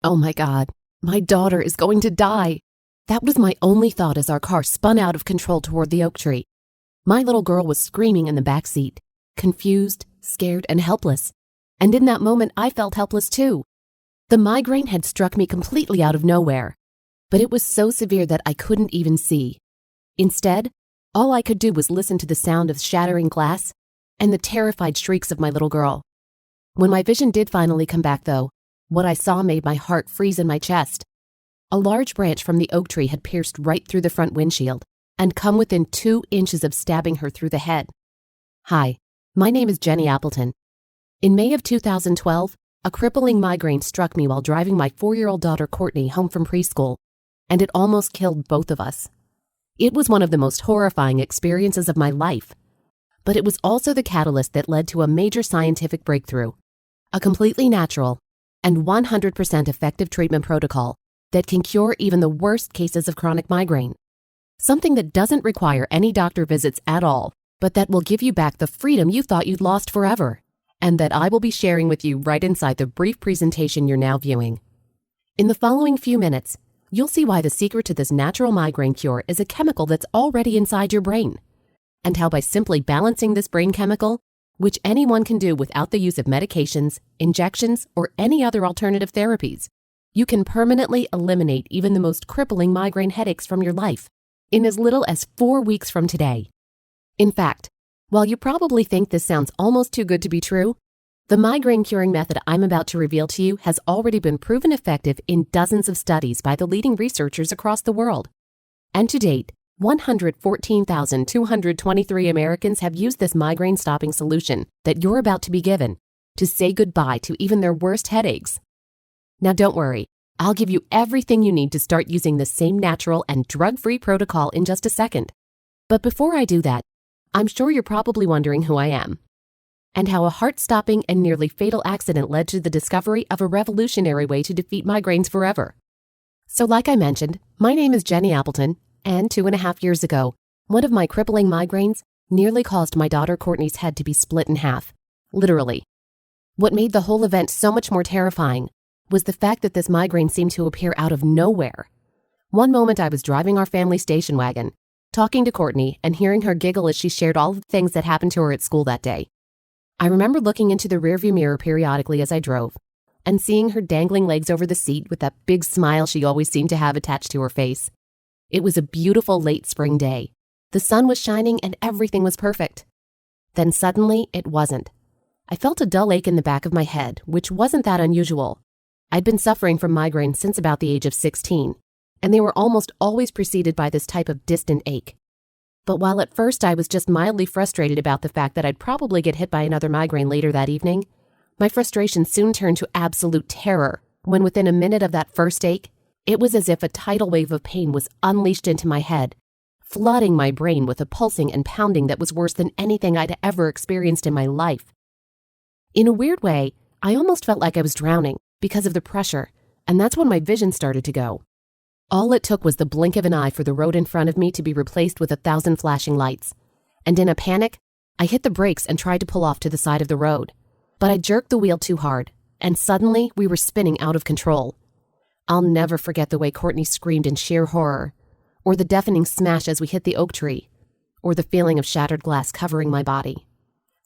Oh my God, my daughter is going to die. That was my only thought as our car spun out of control toward the oak tree. My little girl was screaming in the back seat, confused, scared, and helpless. And in that moment, I felt helpless too. The migraine had struck me completely out of nowhere, but it was so severe that I couldn't even see. Instead, all I could do was listen to the sound of shattering glass and the terrified shrieks of my little girl. When my vision did finally come back, though, what I saw made my heart freeze in my chest. A large branch from the oak tree had pierced right through the front windshield and come within 2 inches of stabbing her through the head. Hi, my name is Jenny Appleton. In May of 2012, a crippling migraine struck me while driving my 4-year-old daughter Courtney home from preschool, and it almost killed both of us. It was one of the most horrifying experiences of my life, but it was also the catalyst that led to a major scientific breakthrough, a completely natural and 100% effective treatment protocol that can cure even the worst cases of chronic migraine. Something that doesn't require any doctor visits at all, but that will give you back the freedom you thought you'd lost forever, and that I will be sharing with you right inside the brief presentation you're now viewing. In the following few minutes, you'll see why the secret to this natural migraine cure is a chemical that's already inside your brain, and how by simply balancing this brain chemical, which anyone can do without the use of medications, injections, or any other alternative therapies, you can permanently eliminate even the most crippling migraine headaches from your life in as little as 4 weeks from today. In fact, while you probably think this sounds almost too good to be true, the migraine curing method I'm about to reveal to you has already been proven effective in dozens of studies by the leading researchers across the world. And to date, 114,223 Americans have used this migraine-stopping solution that you're about to be given to say goodbye to even their worst headaches. Now don't worry, I'll give you everything you need to start using the same natural and drug-free protocol in just a second. But before I do that, I'm sure you're probably wondering who I am, and how a heart-stopping and nearly fatal accident led to the discovery of a revolutionary way to defeat migraines forever. So like I mentioned, my name is Jenny Appleton, and 2.5 years ago, one of my crippling migraines nearly caused my daughter Courtney's head to be split in half, literally. What made the whole event so much more terrifying was the fact that this migraine seemed to appear out of nowhere. One moment I was driving our family station wagon, talking to Courtney and hearing her giggle as she shared all of the things that happened to her at school that day. I remember looking into the rearview mirror periodically as I drove and seeing her dangling legs over the seat with that big smile she always seemed to have attached to her face. It was a beautiful late spring day. The sun was shining and everything was perfect. Then suddenly, it wasn't. I felt a dull ache in the back of my head, which wasn't that unusual. I'd been suffering from migraines since about the age of 16, and they were almost always preceded by this type of distant ache. But while at first I was just mildly frustrated about the fact that I'd probably get hit by another migraine later that evening, my frustration soon turned to absolute terror when within a minute of that first ache, it was as if a tidal wave of pain was unleashed into my head, flooding my brain with a pulsing and pounding that was worse than anything I'd ever experienced in my life. In a weird way, I almost felt like I was drowning because of the pressure, and that's when my vision started to go. All it took was the blink of an eye for the road in front of me to be replaced with 1,000 flashing lights, and in a panic, I hit the brakes and tried to pull off to the side of the road. But I jerked the wheel too hard, and suddenly we were spinning out of control. I'll never forget the way Courtney screamed in sheer horror, or the deafening smash as we hit the oak tree, or the feeling of shattered glass covering my body.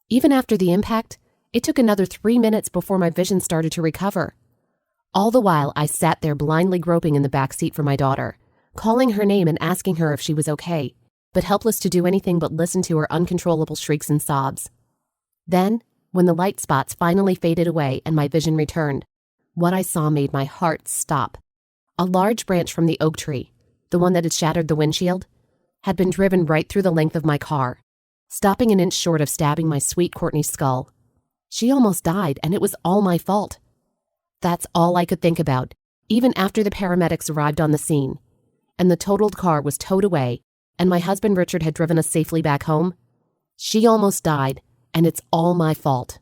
Even after the impact, it took another 3 minutes before my vision started to recover. All the while, I sat there blindly groping in the back seat for my daughter, calling her name and asking her if she was okay, but helpless to do anything but listen to her uncontrollable shrieks and sobs. Then, when the light spots finally faded away and my vision returned, what I saw made my heart stop. A large branch from the oak tree, the one that had shattered the windshield, had been driven right through the length of my car, stopping an inch short of stabbing my sweet Courtney's skull. She almost died, and it was all my fault. That's all I could think about, even after the paramedics arrived on the scene, and the totaled car was towed away, and my husband Richard had driven us safely back home. She almost died, and it's all my fault.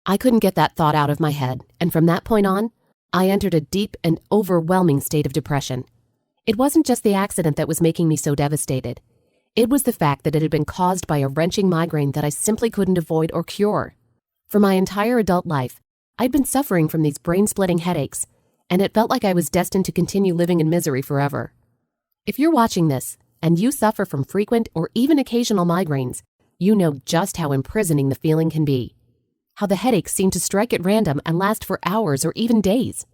I couldn't get that thought out of my head, and from that point on, I entered a deep and overwhelming state of depression. It wasn't just the accident that was making me so devastated. It was the fact that it had been caused by a wrenching migraine that I simply couldn't avoid or cure. For my entire adult life, I'd been suffering from these brain-splitting headaches, and it felt like I was destined to continue living in misery forever. If you're watching this, and you suffer from frequent or even occasional migraines, you know just how imprisoning the feeling can be. How the headaches seem to strike at random and last for hours or even days.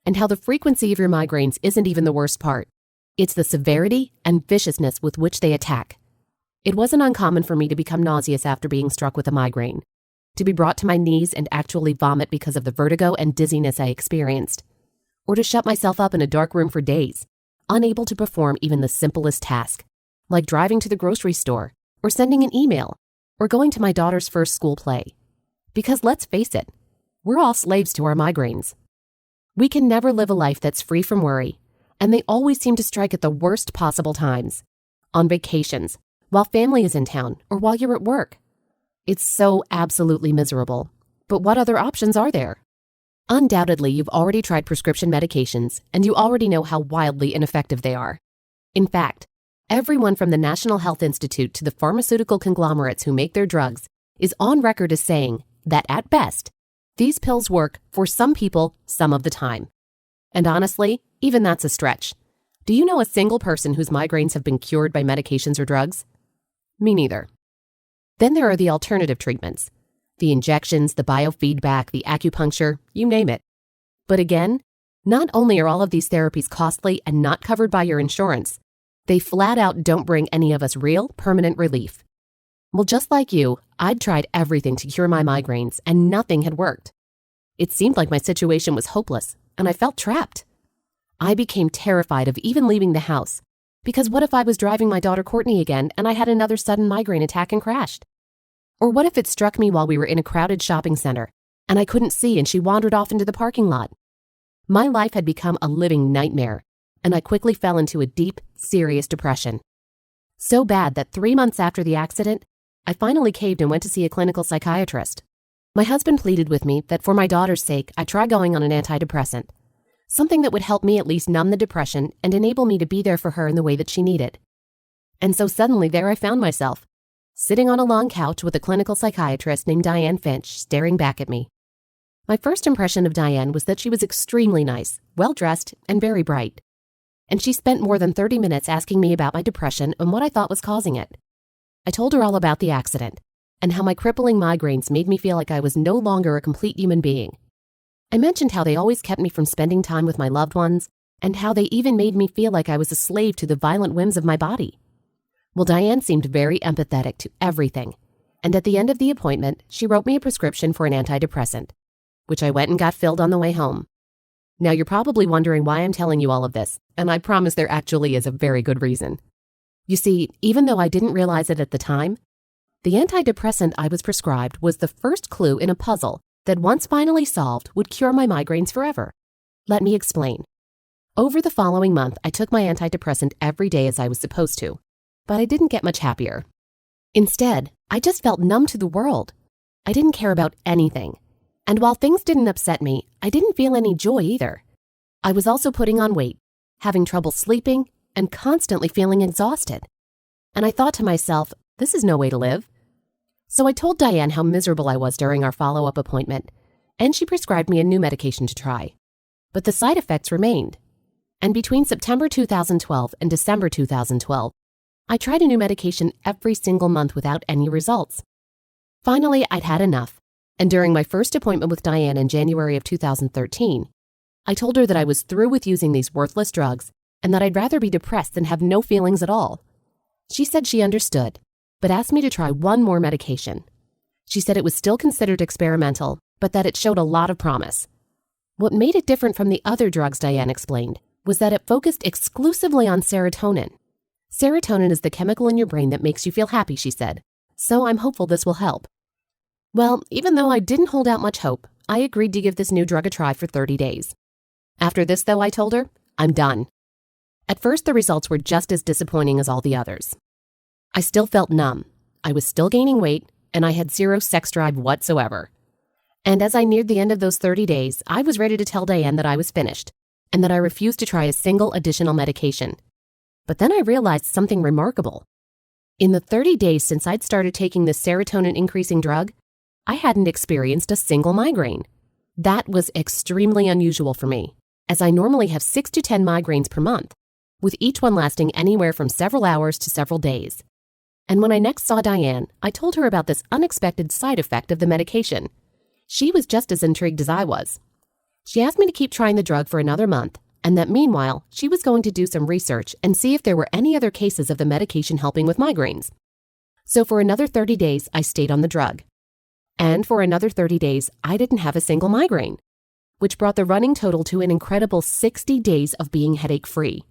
And how the frequency of your migraines isn't even the worst part. It's the severity and viciousness with which they attack. It wasn't uncommon for me to become nauseous after being struck with a migraine, to be brought to my knees and actually vomit because of the vertigo and dizziness I experienced, or to shut myself up in a dark room for days, unable to perform even the simplest task, like driving to the grocery store, or sending an email, or going to my daughter's first school play. Because let's face it, we're all slaves to our migraines. We can never live a life that's free from worry, and they always seem to strike at the worst possible times. On vacations, while family is in town, or while you're at work. It's so absolutely miserable. But what other options are there? Undoubtedly, you've already tried prescription medications, and you already know how wildly ineffective they are. In fact, everyone from the National Health Institute to the pharmaceutical conglomerates who make their drugs is on record as saying that, at best, these pills work for some people some of the time. And honestly, even that's a stretch. Do you know a single person whose migraines have been cured by medications or drugs? Me neither. Then there are the alternative treatments. The injections, the biofeedback, the acupuncture, you name it. But again, not only are all of these therapies costly and not covered by your insurance, they flat out don't bring any of us real, permanent relief. Well, just like you, I'd tried everything to cure my migraines and nothing had worked. It seemed like my situation was hopeless and I felt trapped. I became terrified of even leaving the house because what if I was driving my daughter Courtney again and I had another sudden migraine attack and crashed? Or what if it struck me while we were in a crowded shopping center and I couldn't see and she wandered off into the parking lot? My life had become a living nightmare and I quickly fell into a deep, serious depression. So bad that 3 months after the accident, I finally caved and went to see a clinical psychiatrist. My husband pleaded with me that for my daughter's sake, I try going on an antidepressant, something that would help me at least numb the depression and enable me to be there for her in the way that she needed. And so suddenly there I found myself, sitting on a long couch with a clinical psychiatrist named Diane Finch staring back at me. My first impression of Diane was that she was extremely nice, well-dressed, and very bright. And she spent more than 30 minutes asking me about my depression and what I thought was causing it. I told her all about the accident and how my crippling migraines made me feel like I was no longer a complete human being. I mentioned how they always kept me from spending time with my loved ones and how they even made me feel like I was a slave to the violent whims of my body. Well, Diane seemed very empathetic to everything, and at the end of the appointment, she wrote me a prescription for an antidepressant, which I went and got filled on the way home. Now, you're probably wondering why I'm telling you all of this, and I promise there actually is a very good reason. You see, even though I didn't realize it at the time, the antidepressant I was prescribed was the first clue in a puzzle that once finally solved would cure my migraines forever. Let me explain. Over the following month, I took my antidepressant every day as I was supposed to, but I didn't get much happier. Instead, I just felt numb to the world. I didn't care about anything. And while things didn't upset me, I didn't feel any joy either. I was also putting on weight, having trouble sleeping, and constantly feeling exhausted. And I thought to myself, this is no way to live. So I told Diane how miserable I was during our follow-up appointment, and she prescribed me a new medication to try. But the side effects remained. And between September 2012 and December 2012, I tried a new medication every single month without any results. Finally, I'd had enough, and during my first appointment with Diane in January of 2013, I told her that I was through with using these worthless drugs and that I'd rather be depressed than have no feelings at all. She said she understood, but asked me to try one more medication. She said it was still considered experimental, but that it showed a lot of promise. What made it different from the other drugs, Diane explained, was that it focused exclusively on serotonin. Serotonin is the chemical in your brain that makes you feel happy, she said, so I'm hopeful this will help. Well, even though I didn't hold out much hope, I agreed to give this new drug a try for 30 days. After this, though, I told her, I'm done. At first, the results were just as disappointing as all the others. I still felt numb, I was still gaining weight, and I had zero sex drive whatsoever. And as I neared the end of those 30 days, I was ready to tell Diane that I was finished, and that I refused to try a single additional medication. But then I realized something remarkable. In the 30 days since I'd started taking this serotonin-increasing drug, I hadn't experienced a single migraine. That was extremely unusual for me. as I normally have 6 to 10 migraines per month, with each one lasting anywhere from several hours to several days. And when I next saw Diane, I told her about this unexpected side effect of the medication. She was just as intrigued as I was. She asked me to keep trying the drug for another month, and that meanwhile, she was going to do some research and see if there were any other cases of the medication helping with migraines. So for another 30 days, I stayed on the drug. And for another 30 days, I didn't have a single migraine, which brought the running total to an incredible 60 days of being headache-free.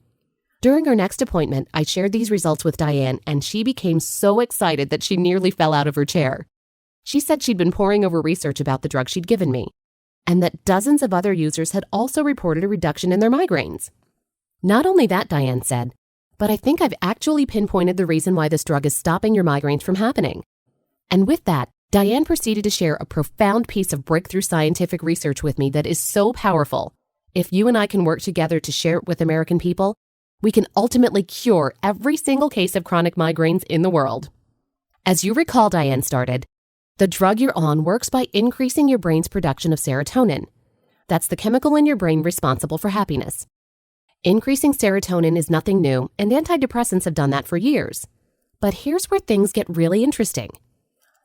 During our next appointment, I shared these results with Diane, and she became so excited that she nearly fell out of her chair. She said she'd been poring over research about the drug she'd given me, and that dozens of other users had also reported a reduction in their migraines. Not only that, Diane said, but I think I've actually pinpointed the reason why this drug is stopping your migraines from happening. And with that, Diane proceeded to share a profound piece of breakthrough scientific research with me that is so powerful. If you and I can work together to share it with American people, we can ultimately cure every single case of chronic migraines in the world. As you recall, Diane started, the drug you're on works by increasing your brain's production of serotonin. That's the chemical in your brain responsible for happiness. Increasing serotonin is nothing new, and antidepressants have done that for years. But here's where things get really interesting.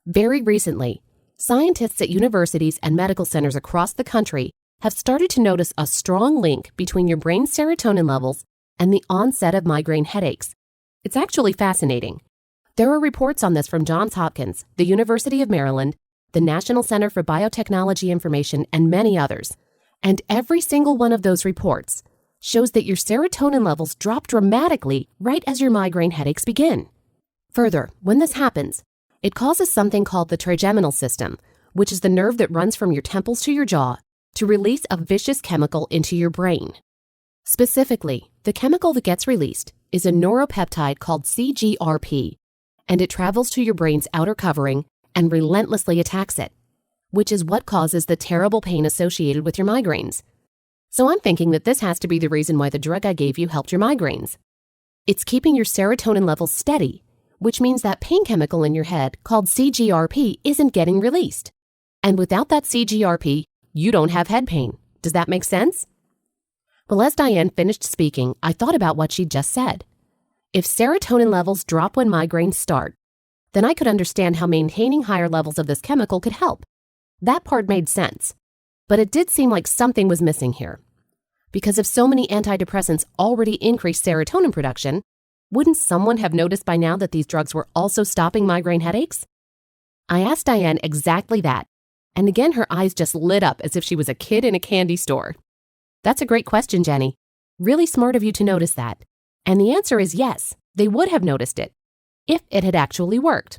Very recently, scientists at universities and medical centers across the country have started to notice a strong link between your brain's serotonin levels and the onset of migraine headaches. It's actually fascinating. There are reports on this from Johns Hopkins, the University of Maryland, the National Center for Biotechnology Information, and many others. And every single one of those reports shows that your serotonin levels drop dramatically right as your migraine headaches begin. Further, when this happens, it causes something called the trigeminal system, which is the nerve that runs from your temples to your jaw, to release a vicious chemical into your brain. Specifically, the chemical that gets released is a neuropeptide called CGRP, and it travels to your brain's outer covering and relentlessly attacks it, which is what causes the terrible pain associated with your migraines. So I'm thinking that this has to be the reason why the drug I gave you helped your migraines. It's keeping your serotonin levels steady, which means that pain chemical in your head called CGRP isn't getting released. And without that CGRP, you don't have head pain. Does that make sense? Well, as Diane finished speaking, I thought about what she'd just said. If serotonin levels drop when migraines start, then I could understand how maintaining higher levels of this chemical could help. That part made sense. But it did seem like something was missing here. Because if so many antidepressants already increase serotonin production, wouldn't someone have noticed by now that these drugs were also stopping migraine headaches? I asked Diane exactly that, and again her eyes just lit up as if she was a kid in a candy store. That's a great question, Jenny. Really smart of you to notice that. And the answer is yes, they would have noticed it, if it had actually worked.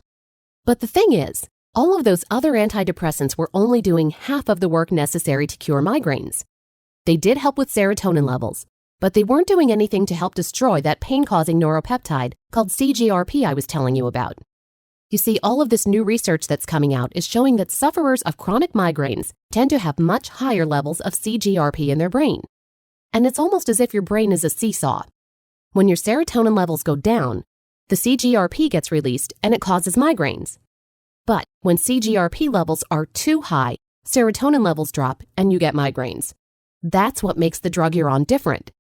But the thing is, all of those other antidepressants were only doing half of the work necessary to cure migraines. They did help with serotonin levels, but they weren't doing anything to help destroy that pain-causing neuropeptide called CGRP I was telling you about. You see, all of this new research that's coming out is showing that sufferers of chronic migraines tend to have much higher levels of CGRP in their brain. And it's almost as if your brain is a seesaw. When your serotonin levels go down, the CGRP gets released and it causes migraines. But when CGRP levels are too high, serotonin levels drop and you get migraines. That's what makes the drug you're on different.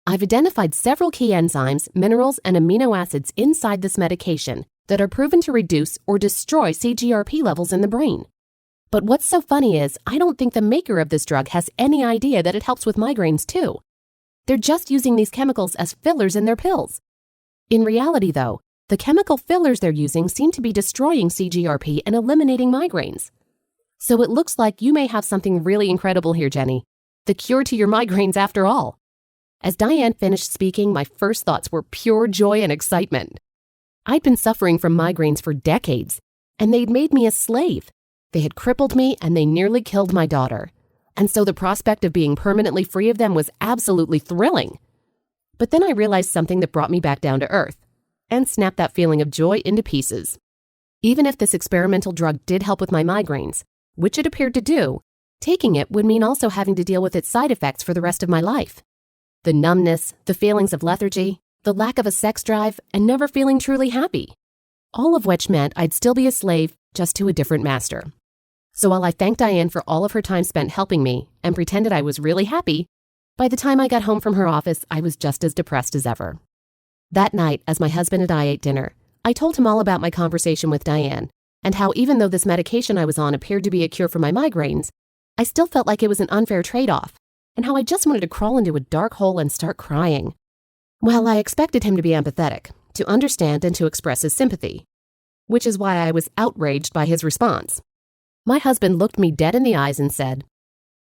I've identified several key enzymes, minerals, and amino acids inside this medication that are proven to reduce or destroy CGRP levels in the brain. But what's so funny is I don't think the maker of this drug has any idea that it helps with migraines too. They're just using these chemicals as fillers in their pills. In reality, though, the chemical fillers they're using seem to be destroying CGRP and eliminating migraines. So it looks like you may have something really incredible here, Jenny. The cure to your migraines after all. As Diane finished speaking, my first thoughts were pure joy and excitement. I'd been suffering from migraines for decades, and they'd made me a slave. They had crippled me, and they nearly killed my daughter. And so the prospect of being permanently free of them was absolutely thrilling. But then I realized something that brought me back down to earth, and snapped that feeling of joy into pieces. Even if this experimental drug did help with my migraines, which it appeared to do, taking it would mean also having to deal with its side effects for the rest of my life. The numbness, the feelings of lethargy, the lack of a sex drive, and never feeling truly happy. All of which meant I'd still be a slave, just to a different master. So while I thanked Diane for all of her time spent helping me and pretended I was really happy, By the time I got home from her office, I was just as depressed as ever. That night, as my husband and I ate dinner, I told him all about my conversation with Diane and how even though this medication I was on appeared to be a cure for my migraines, I still felt like it was an unfair trade-off, and how I just wanted to crawl into a dark hole and start crying. Well, I expected him to be empathetic, to understand and to express his sympathy, which is why I was outraged by his response. My husband looked me dead in the eyes and said,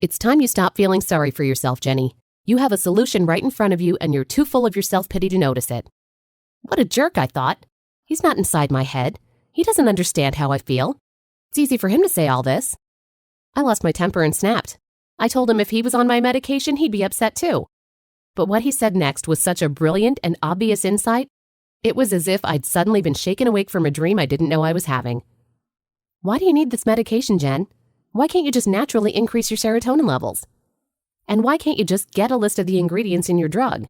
"It's time you stop feeling sorry for yourself, Jenny. You have a solution right in front of you and you're too full of your self-pity to notice it." What a jerk, I thought. He's not inside my head. He doesn't understand how I feel. It's easy for him to say all this. I lost my temper and snapped. I told him if he was on my medication, he'd be upset too. But what he said next was such a brilliant and obvious insight. It was as if I'd suddenly been shaken awake from a dream I didn't know I was having. "Why do you need this medication, Jen? Why can't you just naturally increase your serotonin levels? And why can't you just get a list of the ingredients in your drug,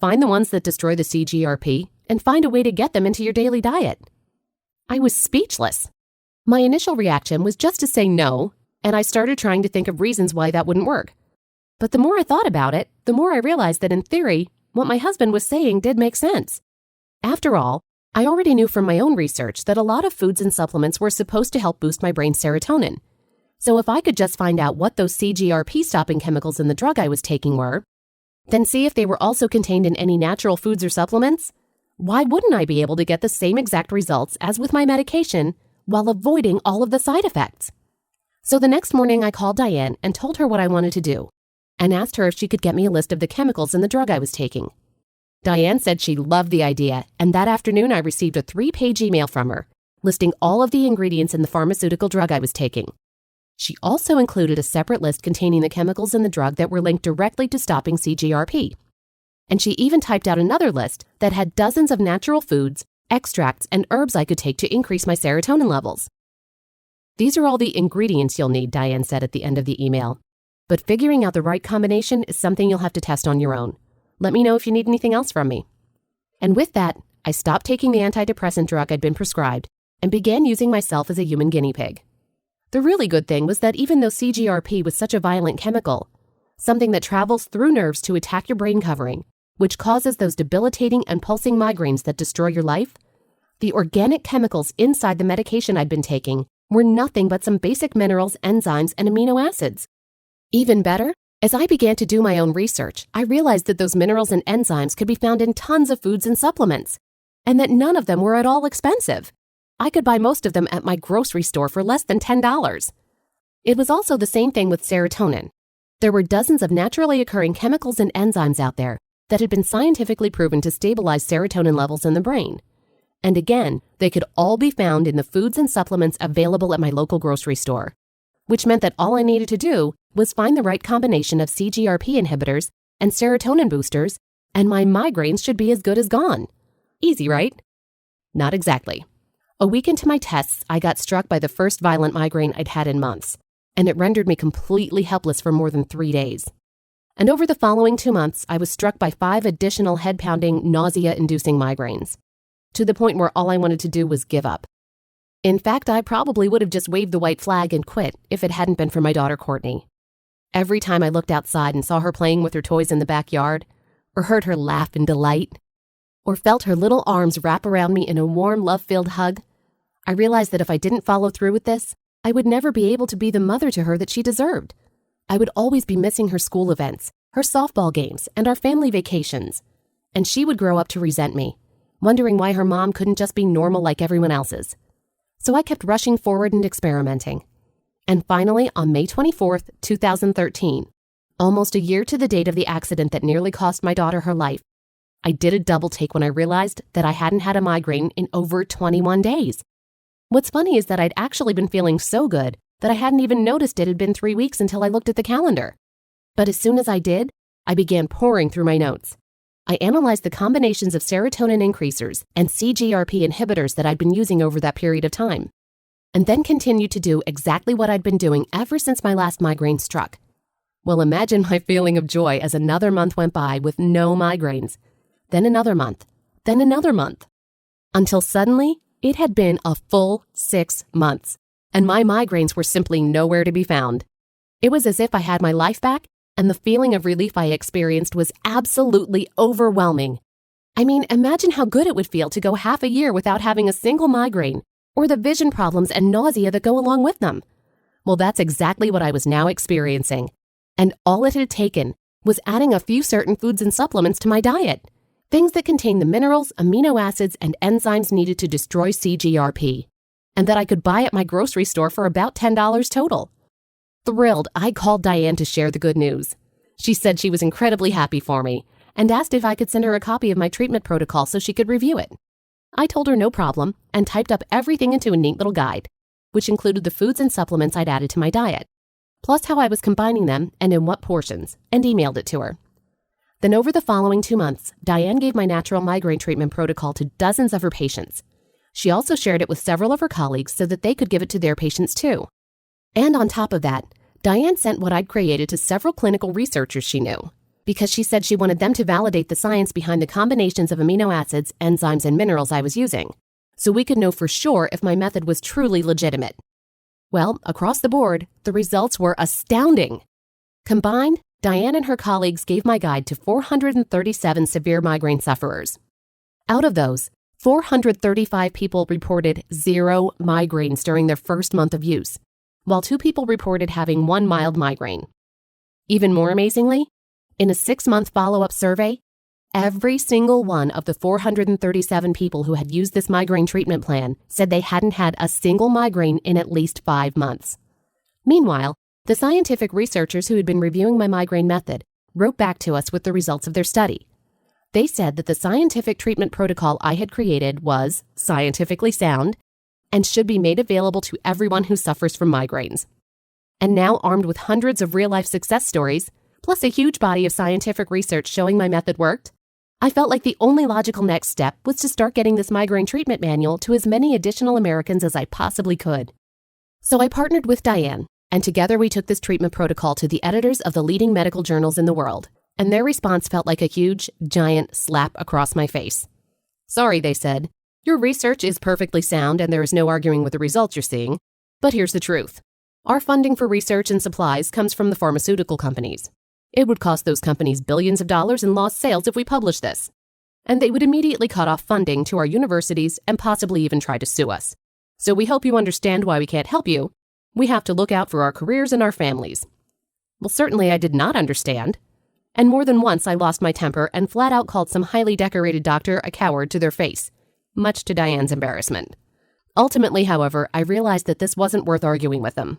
find the ones that destroy the CGRP, and find a way to get them into your daily diet?" I was speechless. My initial reaction was just to say no, and I started trying to think of reasons why that wouldn't work. But the more I thought about it, the more I realized that in theory, what my husband was saying did make sense. After all, I already knew from my own research that a lot of foods and supplements were supposed to help boost my brain's serotonin. So if I could just find out what those CGRP-stopping chemicals in the drug I was taking were, then see if they were also contained in any natural foods or supplements, why wouldn't I be able to get the same exact results as with my medication while avoiding all of the side effects? So the next morning I called Diane and told her what I wanted to do, and asked her if she could get me a list of the chemicals in the drug I was taking. Diane said she loved the idea, and that afternoon I received a 3-page email from her, listing all of the ingredients in the pharmaceutical drug I was taking. She also included a separate list containing the chemicals in the drug that were linked directly to stopping CGRP. And she even typed out another list that had dozens of natural foods, extracts, and herbs I could take to increase my serotonin levels. "These are all the ingredients you'll need," Diane said at the end of the email. "But figuring out the right combination is something you'll have to test on your own. Let me know if you need anything else from me." And with that, I stopped taking the antidepressant drug I'd been prescribed and began using myself as a human guinea pig. The really good thing was that even though CGRP was such a violent chemical, something that travels through nerves to attack your brain covering, which causes those debilitating and pulsing migraines that destroy your life, the organic chemicals inside the medication I'd been taking were nothing but some basic minerals, enzymes, and amino acids. Even better, as I began to do my own research, I realized that those minerals and enzymes could be found in tons of foods and supplements, and that none of them were at all expensive. I could buy most of them at my grocery store for less than $10. It was also the same thing with serotonin. There were dozens of naturally occurring chemicals and enzymes out there that had been scientifically proven to stabilize serotonin levels in the brain. And again, they could all be found in the foods and supplements available at my local grocery store, which meant that all I needed to do was find the right combination of CGRP inhibitors and serotonin boosters, and my migraines should be as good as gone. Easy, right? Not exactly. A week into my tests, I got struck by the first violent migraine I'd had in months, and it rendered me completely helpless for more than 3 days. And over the following 2 months, I was struck by 5 additional head-pounding, nausea-inducing migraines, to the point where all I wanted to do was give up. In fact, I probably would have just waved the white flag and quit if it hadn't been for my daughter Courtney. Every time I looked outside and saw her playing with her toys in the backyard, or heard her laugh in delight, or felt her little arms wrap around me in a warm, love-filled hug, I realized that if I didn't follow through with this, I would never be able to be the mother to her that she deserved. I would always be missing her school events, her softball games, and our family vacations. And she would grow up to resent me, wondering why her mom couldn't just be normal like everyone else's. So I kept rushing forward and experimenting. And finally, on May 24th, 2013, almost a year to the date of the accident that nearly cost my daughter her life, I did a double take when I realized that I hadn't had a migraine in over 21 days. What's funny is that I'd actually been feeling so good that I hadn't even noticed it had been 3 weeks until I looked at the calendar. But as soon as I did, I began pouring through my notes. I analyzed the combinations of serotonin increasers and CGRP inhibitors that I'd been using over that period of time, and then continued to do exactly what I'd been doing ever since my last migraine struck. Well, imagine my feeling of joy as another month went by with no migraines, then another month, then another month, until suddenly it had been a full 6 months, and my migraines were simply nowhere to be found. It was as if I had my life back and the feeling of relief I experienced was absolutely overwhelming. I mean, imagine how good it would feel to go half a year without having a single migraine, or the vision problems and nausea that go along with them. Well, that's exactly what I was now experiencing. And all it had taken was adding a few certain foods and supplements to my diet. Things that contain the minerals, amino acids, and enzymes needed to destroy CGRP. And that I could buy at my grocery store for about $10 total. Thrilled, I called Diane to share the good news. She said she was incredibly happy for me and asked if I could send her a copy of my treatment protocol so she could review it. I told her no problem and typed up everything into a neat little guide, which included the foods and supplements I'd added to my diet, plus how I was combining them and in what portions, and emailed it to her. Then over the following 2 months, Diane gave my natural migraine treatment protocol to dozens of her patients. She also shared it with several of her colleagues so that they could give it to their patients too. And on top of that, Diane sent what I'd created to several clinical researchers she knew, because she said she wanted them to validate the science behind the combinations of amino acids, enzymes, and minerals I was using, so we could know for sure if my method was truly legitimate. Well, across the board, the results were astounding. Combined, Diane and her colleagues gave my guide to 437 severe migraine sufferers. Out of those, 435 people reported 0 migraines during their first month of use, while 2 people reported having 1 mild migraine. Even more amazingly, in a 6-month follow-up survey, every single one of the 437 people who had used this migraine treatment plan said they hadn't had a single migraine in at least 5 months. Meanwhile, the scientific researchers who had been reviewing my migraine method wrote back to us with the results of their study. They said that the scientific treatment protocol I had created was scientifically sound and should be made available to everyone who suffers from migraines. And now, armed with hundreds of real-life success stories, plus a huge body of scientific research showing my method worked, I felt like the only logical next step was to start getting this migraine treatment manual to as many additional Americans as I possibly could. So I partnered with Diane, and together we took this treatment protocol to the editors of the leading medical journals in the world, and their response felt like a huge, giant slap across my face. Sorry, they said. Your research is perfectly sound and there is no arguing with the results you're seeing, but here's the truth. Our funding for research and supplies comes from the pharmaceutical companies. It would cost those companies billions of dollars in lost sales if we published this. And they would immediately cut off funding to our universities and possibly even try to sue us. So we hope you understand why we can't help you. We have to look out for our careers and our families. Well, certainly I did not understand. And more than once I lost my temper and flat out called some highly decorated doctor a coward to their face, much to Diane's embarrassment. Ultimately, however, I realized that this wasn't worth arguing with them.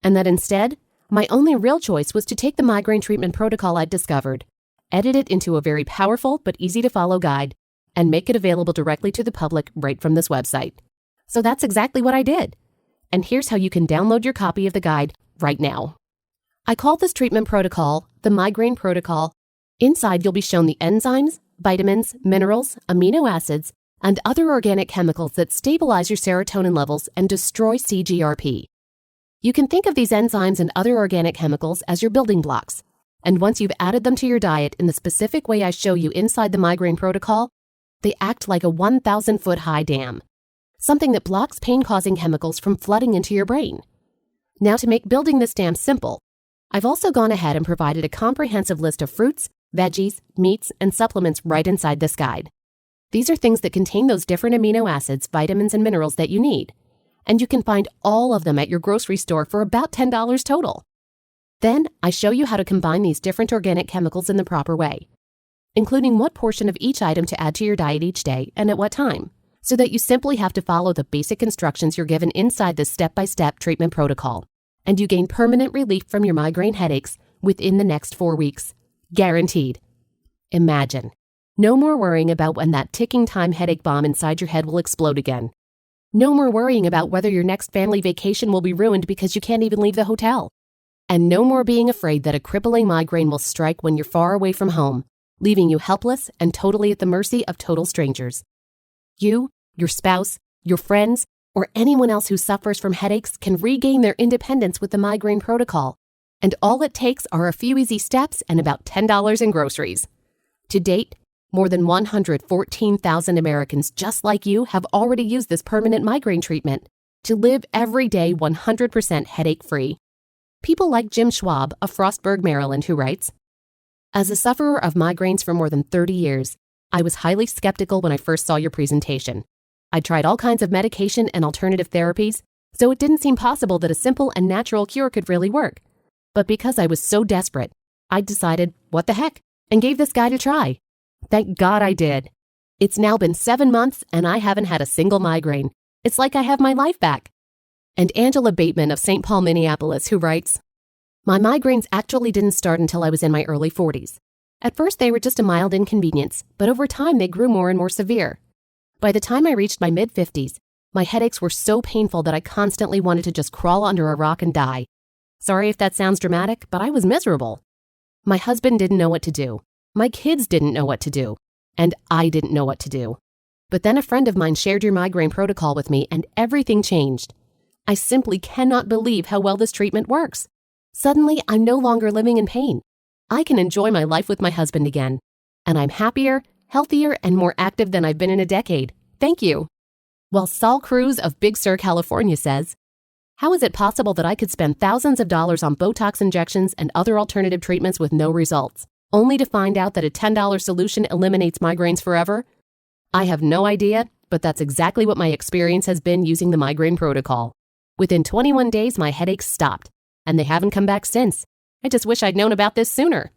And that instead, my only real choice was to take the migraine treatment protocol I'd discovered, edit it into a very powerful but easy-to-follow guide, and make it available directly to the public right from this website. So that's exactly what I did. And here's how you can download your copy of the guide right now. I called this treatment protocol the Migraine Protocol. Inside, you'll be shown the enzymes, vitamins, minerals, amino acids, and other organic chemicals that stabilize your serotonin levels and destroy CGRP. You can think of these enzymes and other organic chemicals as your building blocks, and once you've added them to your diet in the specific way I show you inside the Migraine Protocol, they act like a 1,000-foot-high dam, something that blocks pain-causing chemicals from flooding into your brain. Now, to make building this dam simple, I've also gone ahead and provided a comprehensive list of fruits, veggies, meats, and supplements right inside this guide. These are things that contain those different amino acids, vitamins, and minerals that you need, and you can find all of them at your grocery store for about $10 total. Then, I show you how to combine these different organic chemicals in the proper way, including what portion of each item to add to your diet each day and at what time, so that you simply have to follow the basic instructions you're given inside this step-by-step treatment protocol, and you gain permanent relief from your migraine headaches within the next 4 weeks. Guaranteed. Imagine. No more worrying about when that ticking time headache bomb inside your head will explode again. No more worrying about whether your next family vacation will be ruined because you can't even leave the hotel. And no more being afraid that a crippling migraine will strike when you're far away from home, leaving you helpless and totally at the mercy of total strangers. You, your spouse, your friends, or anyone else who suffers from headaches can regain their independence with the Migraine Protocol. And all it takes are a few easy steps and about $10 in groceries. To date, more than 114,000 Americans just like you have already used this permanent migraine treatment to live every day 100% headache-free. People like Jim Schwab of Frostburg, Maryland, who writes, "As a sufferer of migraines for more than 30 years, I was highly skeptical when I first saw your presentation. I tried all kinds of medication and alternative therapies, so it didn't seem possible that a simple and natural cure could really work. But because I was so desperate, I decided, what the heck, and gave this guide a try. Thank God I did. It's now been 7 months and I haven't had a single migraine. It's like I have my life back." And Angela Bateman of St. Paul, Minneapolis, who writes, "My migraines actually didn't start until I was in my early 40s. At first they were just a mild inconvenience, but over time they grew more and more severe. By the time I reached my mid-50s, my headaches were so painful that I constantly wanted to just crawl under a rock and die. Sorry if that sounds dramatic, but I was miserable. My husband didn't know what to do. My kids didn't know what to do. And I didn't know what to do. But then a friend of mine shared your Migraine Protocol with me and everything changed. I simply cannot believe how well this treatment works. Suddenly, I'm no longer living in pain. I can enjoy my life with my husband again. And I'm happier, healthier, and more active than I've been in a decade. Thank you." While Saul Cruz of Big Sur, California says, "How is it possible that I could spend thousands of dollars on Botox injections and other alternative treatments with no results, only to find out that a $10 solution eliminates migraines forever? I have no idea, but that's exactly what my experience has been using the Migraine Protocol. Within 21 days, my headaches stopped, and they haven't come back since. I just wish I'd known about this sooner."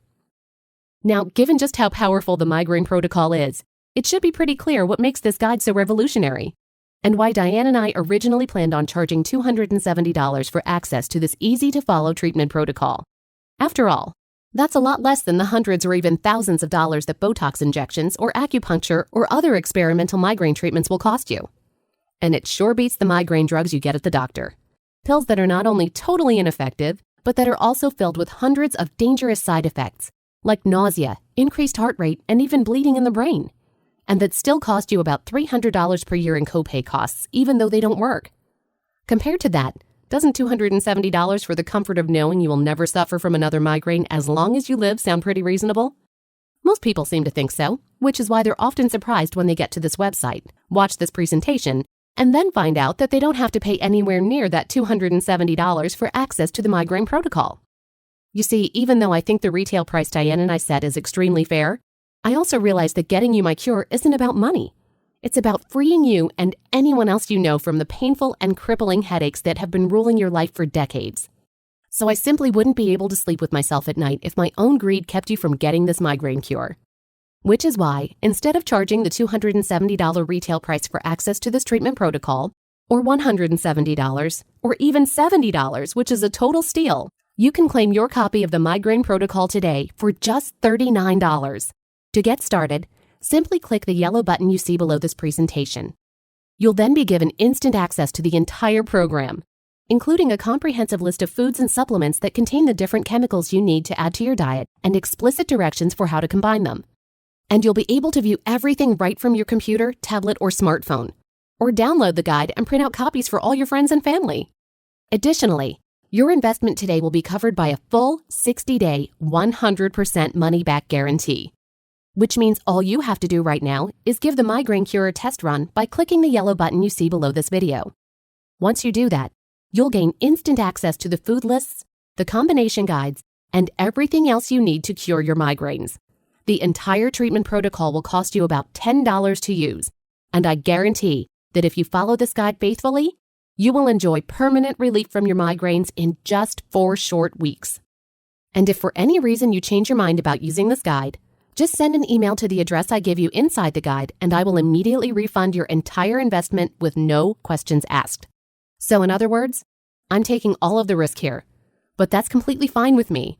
Now, given just how powerful the Migraine Protocol is, it should be pretty clear what makes this guide so revolutionary, and why Diane and I originally planned on charging $270 for access to this easy-to-follow treatment protocol. After all, that's a lot less than the hundreds or even thousands of dollars that Botox injections or acupuncture or other experimental migraine treatments will cost you. And it sure beats the migraine drugs you get at the doctor. Pills that are not only totally ineffective, but that are also filled with hundreds of dangerous side effects, like nausea, increased heart rate, and even bleeding in the brain. And that still cost you about $300 per year in copay costs, even though they don't work. Compared to that, doesn't $270 for the comfort of knowing you will never suffer from another migraine as long as you live sound pretty reasonable? Most people seem to think so, which is why they're often surprised when they get to this website, watch this presentation, and then find out that they don't have to pay anywhere near that $270 for access to the Migraine Protocol. You see, even though I think the retail price Diane and I set is extremely fair, I also realize that getting you my cure isn't about money. It's about freeing you and anyone else you know from the painful and crippling headaches that have been ruling your life for decades. So I simply wouldn't be able to sleep with myself at night if my own greed kept you from getting this migraine cure. Which is why, instead of charging the $270 retail price for access to this treatment protocol, or $170, or even $70, which is a total steal, you can claim your copy of the Migraine Protocol today for just $39. To get started, simply click the yellow button you see below this presentation. You'll then be given instant access to the entire program, including a comprehensive list of foods and supplements that contain the different chemicals you need to add to your diet and explicit directions for how to combine them. And you'll be able to view everything right from your computer, tablet, or smartphone, or download the guide and print out copies for all your friends and family. Additionally, your investment today will be covered by a full 60-day, 100% money-back guarantee. Which means all you have to do right now is give the Migraine Cure a test run by clicking the yellow button you see below this video. Once you do that, you'll gain instant access to the food lists, the combination guides, and everything else you need to cure your migraines. The entire treatment protocol will cost you about $10 to use, and I guarantee that if you follow this guide faithfully, you will enjoy permanent relief from your migraines in just 4 short weeks. And if for any reason you change your mind about using this guide, just send an email to the address I give you inside the guide, and I will immediately refund your entire investment with no questions asked. So in other words, I'm taking all of the risk here, but that's completely fine with me.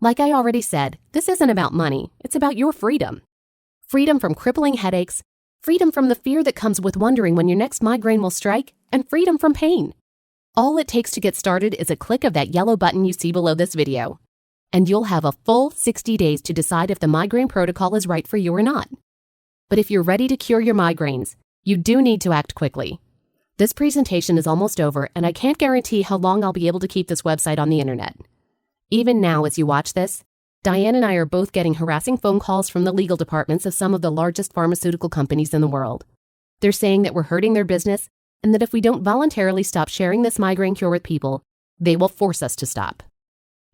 Like I already said, this isn't about money, it's about your freedom. Freedom from crippling headaches, freedom from the fear that comes with wondering when your next migraine will strike, and freedom from pain. All it takes to get started is a click of that yellow button you see below this video, and you'll have a full 60 days to decide if the Migraine Protocol is right for you or not. But if you're ready to cure your migraines, you do need to act quickly. This presentation is almost over, and I can't guarantee how long I'll be able to keep this website on the internet. Even now, as you watch this, Diane and I are both getting harassing phone calls from the legal departments of some of the largest pharmaceutical companies in the world. They're saying that we're hurting their business, and that if we don't voluntarily stop sharing this migraine cure with people, they will force us to stop.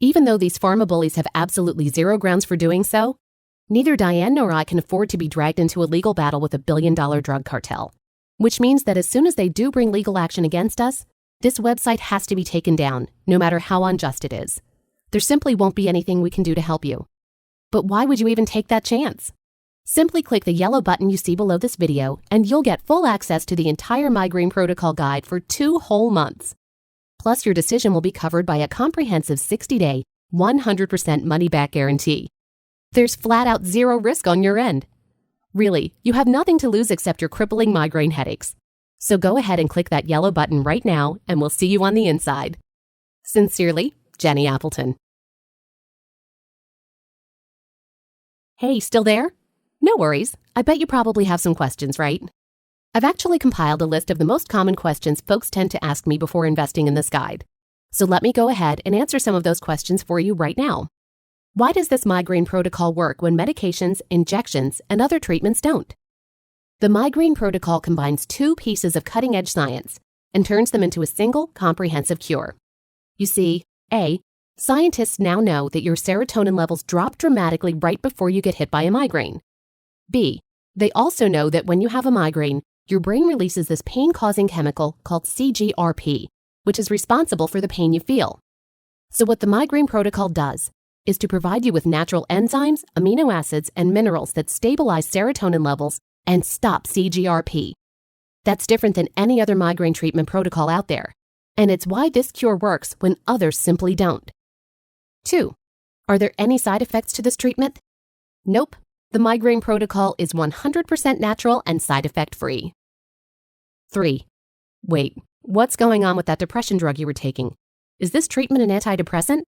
Even though these pharma bullies have absolutely zero grounds for doing so, neither Diane nor I can afford to be dragged into a legal battle with a billion-dollar drug cartel, which means that as soon as they do bring legal action against us, this website has to be taken down, no matter how unjust it is. There simply won't be anything we can do to help you. But why would you even take that chance? Simply click the yellow button you see below this video, and you'll get full access to the entire Migraine Protocol guide for 2 whole months. Plus, your decision will be covered by a comprehensive 60-day, 100% money-back guarantee. There's flat-out zero risk on your end. Really, you have nothing to lose except your crippling migraine headaches. So go ahead and click that yellow button right now, and we'll see you on the inside. Sincerely, Jenny Appleton. Hey, still there? No worries. I bet you probably have some questions, right? I've actually compiled a list of the most common questions folks tend to ask me before investing in this guide. So let me go ahead and answer some of those questions for you right now. Why does this migraine protocol work when medications, injections, and other treatments don't? The Migraine Protocol combines 2 pieces of cutting-edge science and turns them into a single, comprehensive cure. You see, A, scientists now know that your serotonin levels drop dramatically right before you get hit by a migraine. B, they also know that when you have a migraine, your brain releases this pain-causing chemical called CGRP, which is responsible for the pain you feel. So what the Migraine Protocol does is to provide you with natural enzymes, amino acids, and minerals that stabilize serotonin levels and stop CGRP. That's different than any other migraine treatment protocol out there, and it's why this cure works when others simply don't. 2. Are there any side effects to this treatment? Nope. The Migraine Protocol is 100% natural and side effect free. 3. Wait, what's going on with that depression drug you were taking? Is this treatment an antidepressant?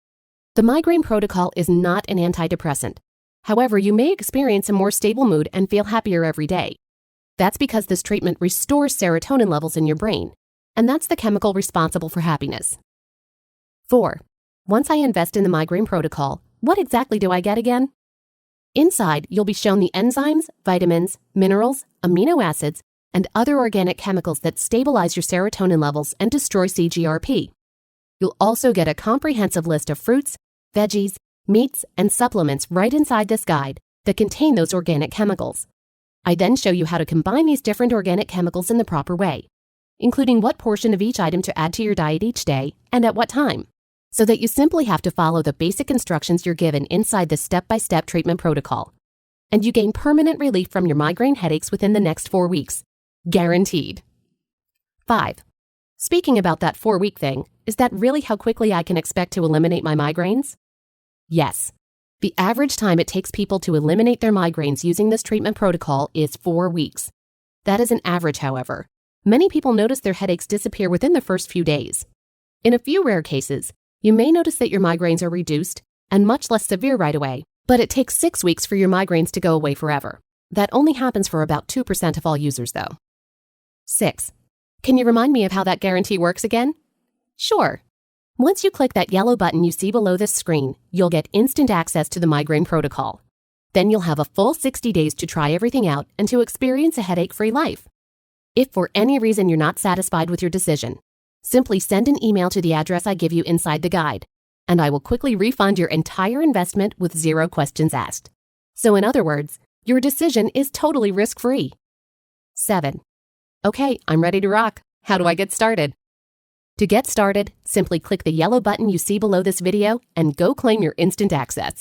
The Migraine Protocol is not an antidepressant. However, you may experience a more stable mood and feel happier every day. That's because this treatment restores serotonin levels in your brain, and that's the chemical responsible for happiness. 4. Once I invest in the Migraine Protocol, what exactly do I get again? Inside, you'll be shown the enzymes, vitamins, minerals, amino acids, and other organic chemicals that stabilize your serotonin levels and destroy CGRP. You'll also get a comprehensive list of fruits, veggies, meats, and supplements right inside this guide that contain those organic chemicals. I then show you how to combine these different organic chemicals in the proper way, including what portion of each item to add to your diet each day and at what time, so that you simply have to follow the basic instructions you're given inside the step-by-step treatment protocol. And you gain permanent relief from your migraine headaches within the next 4 weeks. Guaranteed. 5. Speaking about that 4-week thing, is that really how quickly I can expect to eliminate my migraines? Yes. The average time it takes people to eliminate their migraines using this treatment protocol is 4 weeks. That is an average, however. Many people notice their headaches disappear within the first few days. In a few rare cases, you may notice that your migraines are reduced and much less severe right away, but it takes 6 weeks for your migraines to go away forever. That only happens for about 2% of all users, though. 6. Can you remind me of how that guarantee works again? Sure. Once you click that yellow button you see below this screen, you'll get instant access to the Migraine Protocol. Then you'll have a full 60 days to try everything out and to experience a headache-free life. If for any reason you're not satisfied with your decision, simply send an email to the address I give you inside the guide, and I will quickly refund your entire investment with 0 questions asked. So in other words, your decision is totally risk-free. 7. Okay, I'm ready to rock. How do I get started? To get started, simply click the yellow button you see below this video and go claim your instant access.